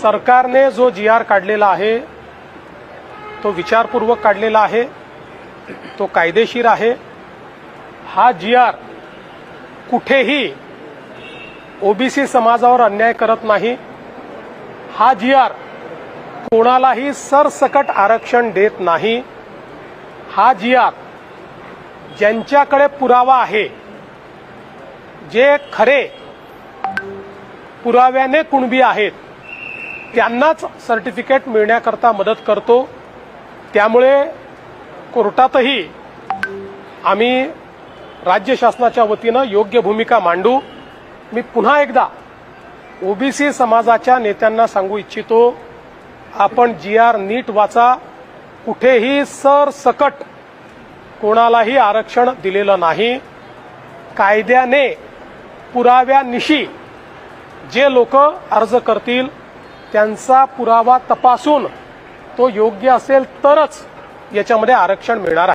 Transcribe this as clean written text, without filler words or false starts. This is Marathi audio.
सरकारने जो GR काढलेला आहे तो विचारपूर्वक काढलेला आहे, तो कायदेशीर आहे। हा GR कुठेही ओबीसी समाजावर अन्याय करत नाही। हा GR कोणालाही सरसकट आरक्षण देत नाही। हा GR ज्यांच्याकडे पुरावा आहे, जे खरे पुराव्याने कुणबी आहेत, त्यांनाच सर्टिफिकेट मिळण्याकरता मदत करतो। त्यामुळे कोर्टातही आम्ही राज्य शासनाच्या वतीने योग्य भूमिका मांडू। मी पुन्हा एकदा ओबीसी समाजाच्या नेत्यांना सांगू इच्छितो, आपण GR नीट वाचा। कुठेही सरसकट कोणालाही आरक्षण दिलेलं नाही। कायद्याने पुराव्यानिशी जे लोक अर्ज करतील त्यांचा पुरावा तपासून तो योग्य असेल तरच याच्यामध्ये आरक्षण मिळणार आहे।